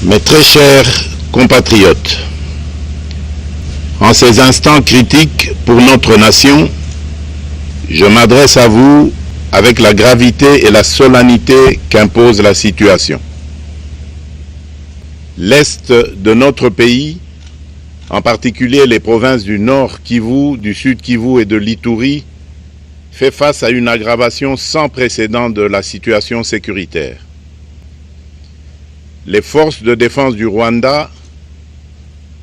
Mes très chers compatriotes, en ces instants critiques pour notre nation, je m'adresse à vous avec la gravité et la solennité qu'impose la situation. L'Est de notre pays, en particulier les provinces du Nord Kivu, du Sud Kivu et de l'Ituri, fait face à une aggravation sans précédent de la situation sécuritaire. Les forces de défense du Rwanda,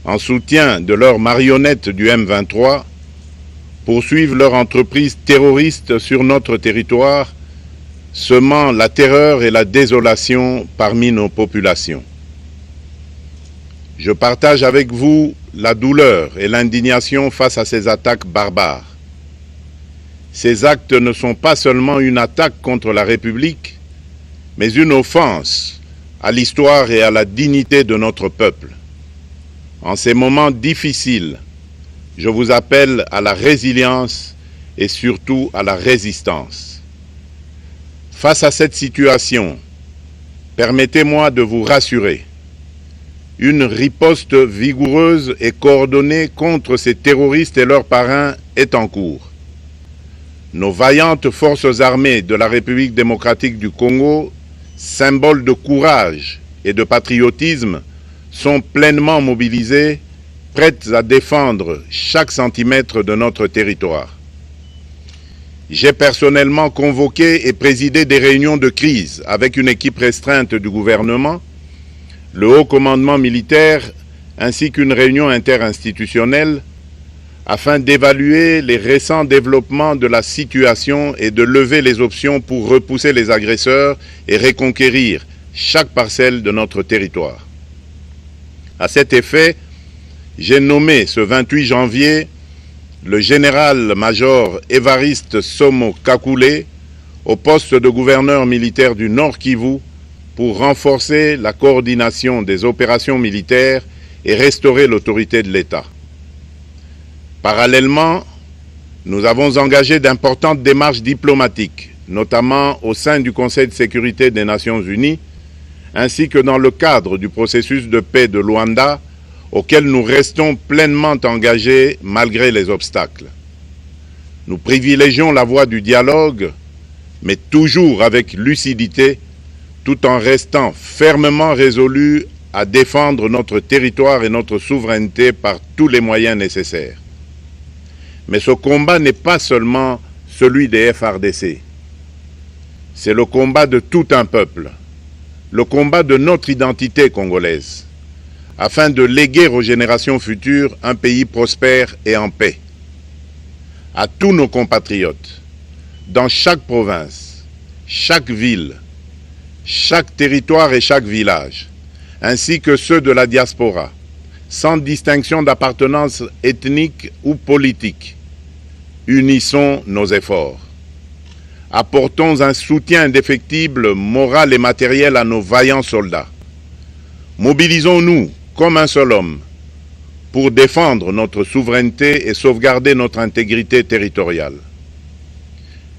en soutien de leurs marionnettes du M23, poursuivent leur entreprise terroriste sur notre territoire, semant la terreur et la désolation parmi nos populations. Je partage avec vous la douleur et l'indignation face à ces attaques barbares. Ces actes ne sont pas seulement une attaque contre la République, mais une offense à l'histoire et à la dignité de notre peuple. En ces moments difficiles, je vous appelle à la résilience et surtout à la résistance. Face à cette situation, permettez-moi de vous rassurer. Une riposte vigoureuse et coordonnée contre ces terroristes et leurs parrains est en cours. Nos vaillantes forces armées de la République démocratique du Congo, symboles de courage et de patriotisme, sont pleinement mobilisées, prêtes à défendre chaque centimètre de notre territoire. J'ai personnellement convoqué et présidé des réunions de crise avec une équipe restreinte du gouvernement, le haut commandement militaire ainsi qu'une réunion interinstitutionnelle afin d'évaluer les récents développements de la situation et de lever les options pour repousser les agresseurs et reconquérir chaque parcelle de notre territoire. À cet effet, j'ai nommé ce 28 janvier le général-major Évariste Somo Kakule au poste de gouverneur militaire du Nord Kivu pour renforcer la coordination des opérations militaires et restaurer l'autorité de l'État. Parallèlement, nous avons engagé d'importantes démarches diplomatiques, notamment au sein du Conseil de sécurité des Nations Unies, ainsi que dans le cadre du processus de paix de Luanda, auquel nous restons pleinement engagés malgré les obstacles. Nous privilégions la voie du dialogue, mais toujours avec lucidité, tout en restant fermement résolus à défendre notre territoire et notre souveraineté par tous les moyens nécessaires. Mais ce combat n'est pas seulement celui des FARDC. C'est le combat de tout un peuple, le combat de notre identité congolaise, afin de léguer aux générations futures un pays prospère et en paix. À tous nos compatriotes, dans chaque province, chaque ville, chaque territoire et chaque village, ainsi que ceux de la diaspora, sans distinction d'appartenance ethnique ou politique, unissons nos efforts. Apportons un soutien indéfectible, moral et matériel à nos vaillants soldats. Mobilisons-nous comme un seul homme pour défendre notre souveraineté et sauvegarder notre intégrité territoriale.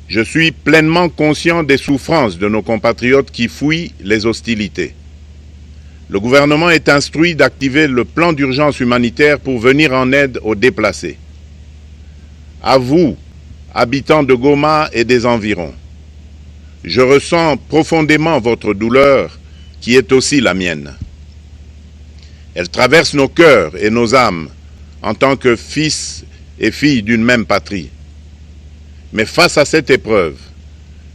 Je suis pleinement conscient des souffrances de nos compatriotes qui fuient les hostilités. Le gouvernement est instruit d'activer le plan d'urgence humanitaire pour venir en aide aux déplacés. À vous, habitants de Goma et des environs, je ressens profondément votre douleur qui est aussi la mienne. Elle traverse nos cœurs et nos âmes en tant que fils et filles d'une même patrie. Mais face à cette épreuve,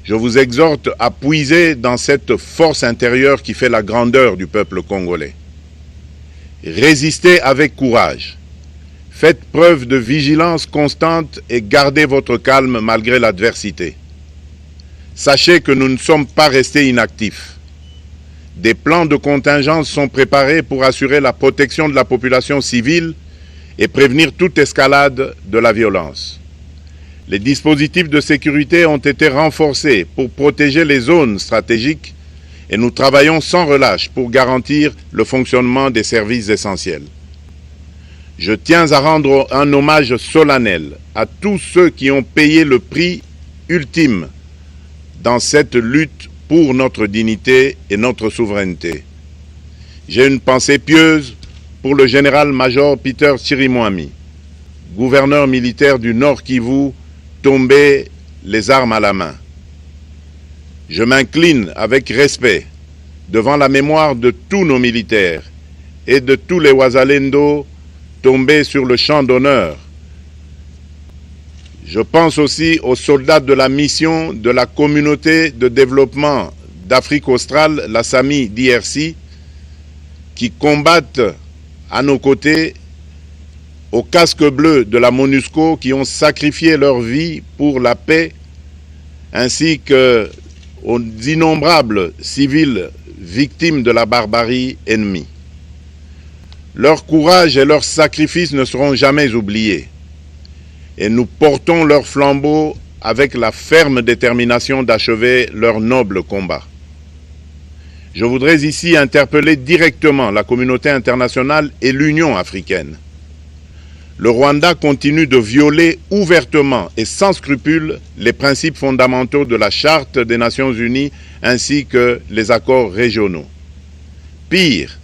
je vous exhorte à puiser dans cette force intérieure qui fait la grandeur du peuple congolais. Résistez avec courage. Faites preuve de vigilance constante et gardez votre calme malgré l'adversité. Sachez que nous ne sommes pas restés inactifs. Des plans de contingence sont préparés pour assurer la protection de la population civile et prévenir toute escalade de la violence. Les dispositifs de sécurité ont été renforcés pour protéger les zones stratégiques et nous travaillons sans relâche pour garantir le fonctionnement des services essentiels. Je tiens à rendre un hommage solennel à tous ceux qui ont payé le prix ultime dans cette lutte pour notre dignité et notre souveraineté. J'ai une pensée pieuse pour le général-major Peter Chirimwami, gouverneur militaire du Nord Kivu, tombé les armes à la main. Je m'incline avec respect devant la mémoire de tous nos militaires et de tous les Wazalendo tombés sur le champ d'honneur. Je pense aussi aux soldats de la mission de la communauté de développement d'Afrique australe, la SAMI DRC, qui combattent à nos côtés, aux casques bleus de la MONUSCO, qui ont sacrifié leur vie pour la paix, ainsi qu'aux innombrables civils victimes de la barbarie ennemie. Leur courage et leur sacrifice ne seront jamais oubliés. Et nous portons leur flambeau avec la ferme détermination d'achever leur noble combat. Je voudrais ici interpeller directement la communauté internationale et l'Union africaine. Le Rwanda continue de violer ouvertement et sans scrupule les principes fondamentaux de la Charte des Nations Unies ainsi que les accords régionaux. Pire,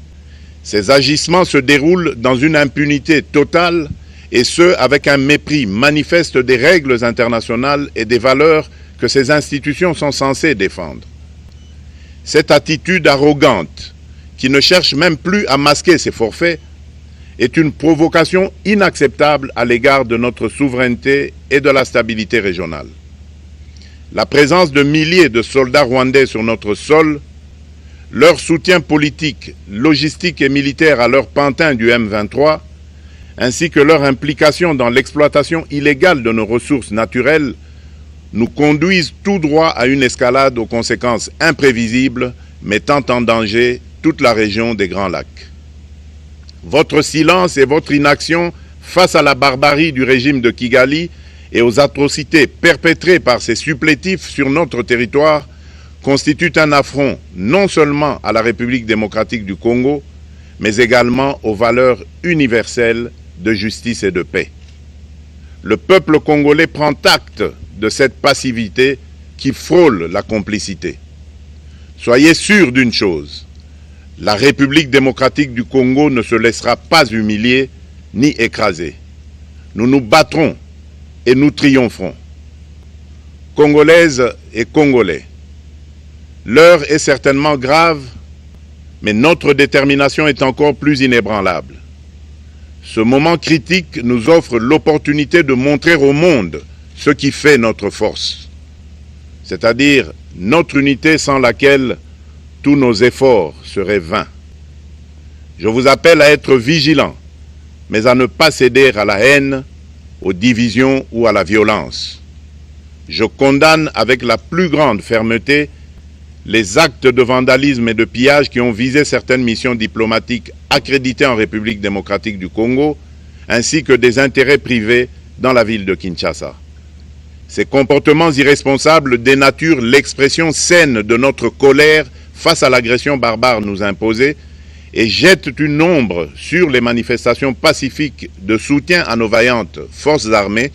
ces agissements se déroulent dans une impunité totale et ce, avec un mépris manifeste des règles internationales et des valeurs que ces institutions sont censées défendre. Cette attitude arrogante, qui ne cherche même plus à masquer ses forfaits, est une provocation inacceptable à l'égard de notre souveraineté et de la stabilité régionale. La présence de milliers de soldats rwandais sur notre sol, leur soutien politique, logistique et militaire à leur pantin du M23, ainsi que leur implication dans l'exploitation illégale de nos ressources naturelles, nous conduisent tout droit à une escalade aux conséquences imprévisibles, mettant en danger toute la région des Grands Lacs. Votre silence et votre inaction face à la barbarie du régime de Kigali et aux atrocités perpétrées par ses supplétifs sur notre territoire constituent un affront non seulement à la République démocratique du Congo, mais également aux valeurs universelles de justice et de paix. Le peuple congolais prend acte de cette passivité qui frôle la complicité. Soyez sûrs d'une chose, la République démocratique du Congo ne se laissera pas humilier ni écraser. Nous nous battrons et nous triompherons. Congolaises et Congolais, l'heure est certainement grave, mais notre détermination est encore plus inébranlable. Ce moment critique nous offre l'opportunité de montrer au monde ce qui fait notre force, c'est-à-dire notre unité sans laquelle tous nos efforts seraient vains. Je vous appelle à être vigilants, mais à ne pas céder à la haine, aux divisions ou à la violence. Je condamne avec la plus grande fermeté les actes de vandalisme et de pillage qui ont visé certaines missions diplomatiques accréditées en République démocratique du Congo, ainsi que des intérêts privés dans la ville de Kinshasa. Ces comportements irresponsables dénaturent l'expression saine de notre colère face à l'agression barbare nous imposée et jettent une ombre sur les manifestations pacifiques de soutien à nos vaillantes forces armées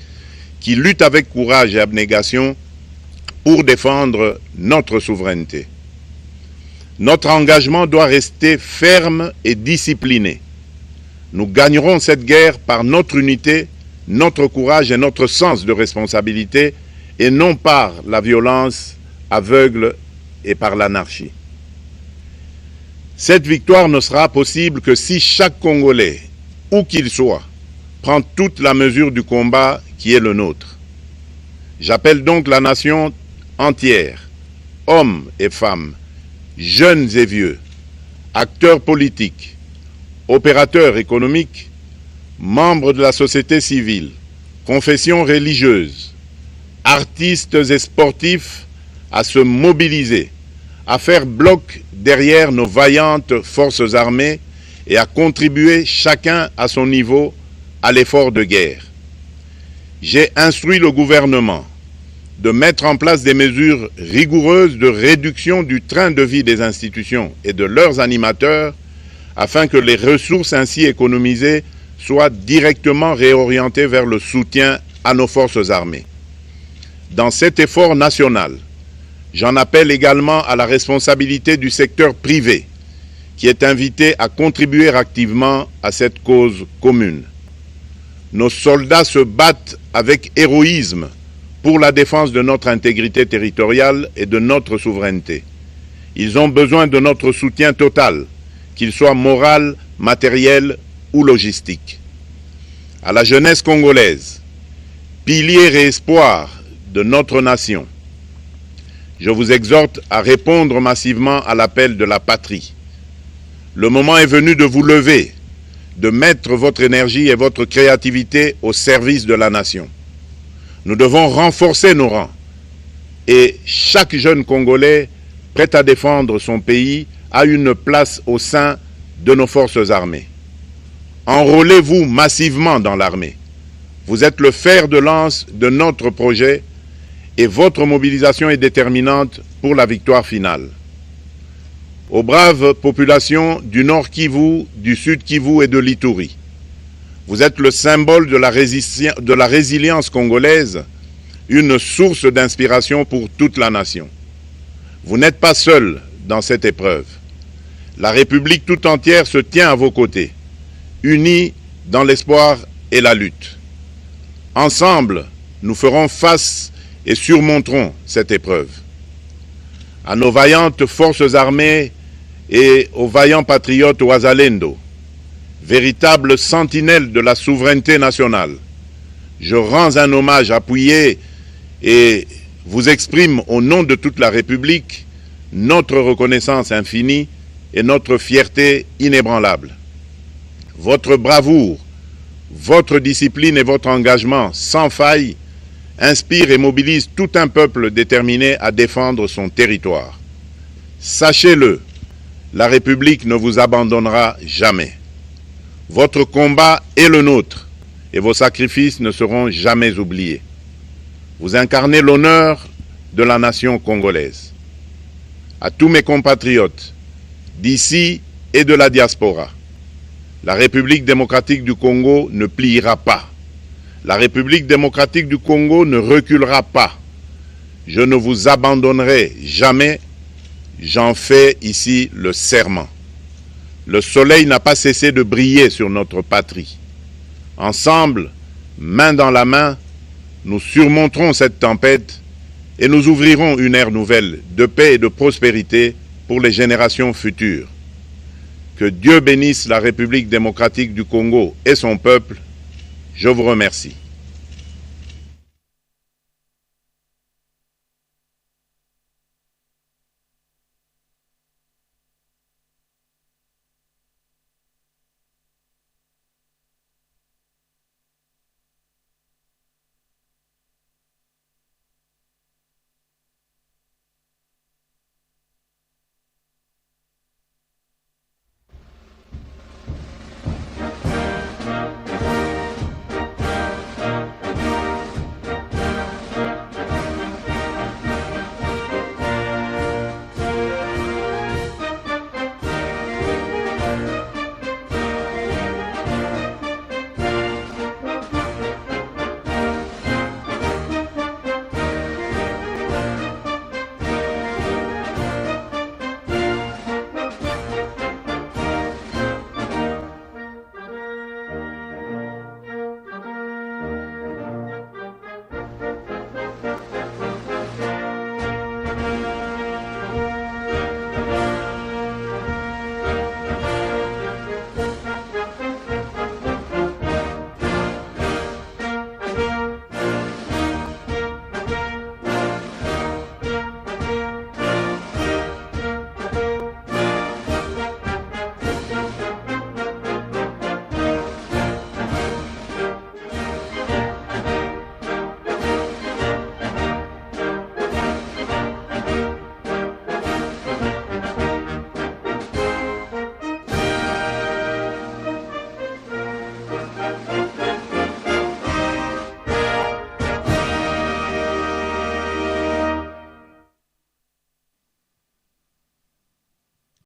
qui luttent avec courage et abnégation pour défendre notre souveraineté. Notre engagement doit rester ferme et discipliné. Nous gagnerons cette guerre par notre unité, notre courage et notre sens de responsabilité, et non par la violence aveugle et par l'anarchie. Cette victoire ne sera possible que si chaque Congolais, où qu'il soit, prend toute la mesure du combat qui est le nôtre. J'appelle donc la nation entière, hommes et femmes, jeunes et vieux, acteurs politiques, opérateurs économiques, membres de la société civile, confessions religieuses, artistes et sportifs à se mobiliser, à faire bloc derrière nos vaillantes forces armées et à contribuer chacun à son niveau à l'effort de guerre. J'ai instruit le gouvernement de mettre en place des mesures rigoureuses de réduction du train de vie des institutions et de leurs animateurs afin que les ressources ainsi économisées soient directement réorientées vers le soutien à nos forces armées. Dans cet effort national, j'en appelle également à la responsabilité du secteur privé qui est invité à contribuer activement à cette cause commune. Nos soldats se battent avec héroïsme pour la défense de notre intégrité territoriale et de notre souveraineté. Ils ont besoin de notre soutien total, qu'il soit moral, matériel ou logistique. À la jeunesse congolaise, pilier et espoir de notre nation, je vous exhorte à répondre massivement à l'appel de la patrie. Le moment est venu de vous lever, de mettre votre énergie et votre créativité au service de la nation. Nous devons renforcer nos rangs et chaque jeune Congolais prêt à défendre son pays a une place au sein de nos forces armées. Enrôlez-vous massivement dans l'armée. Vous êtes le fer de lance de notre projet et votre mobilisation est déterminante pour la victoire finale. Aux braves populations du Nord Kivu, du Sud Kivu et de l'Ituri, vous êtes le symbole de la résilience congolaise, une source d'inspiration pour toute la nation. Vous n'êtes pas seuls dans cette épreuve. La République tout entière se tient à vos côtés, unis dans l'espoir et la lutte. Ensemble, nous ferons face et surmonterons cette épreuve. À nos vaillantes forces armées et aux vaillants patriotes Wazalendo, véritables sentinelles de la souveraineté nationale, je rends un hommage appuyé et vous exprime au nom de toute la République notre reconnaissance infinie et notre fierté inébranlable. Votre bravoure, votre discipline et votre engagement sans faille inspirent et mobilisent tout un peuple déterminé à défendre son territoire. Sachez-le, la République ne vous abandonnera jamais. Votre combat est le nôtre et vos sacrifices ne seront jamais oubliés. Vous incarnez l'honneur de la nation congolaise. À tous mes compatriotes d'ici et de la diaspora, la République démocratique du Congo ne pliera pas. La République démocratique du Congo ne reculera pas. Je ne vous abandonnerai jamais. J'en fais ici le serment. Le soleil n'a pas cessé de briller sur notre patrie. Ensemble, main dans la main, nous surmonterons cette tempête et nous ouvrirons une ère nouvelle de paix et de prospérité pour les générations futures. Que Dieu bénisse la République démocratique du Congo et son peuple. Je vous remercie.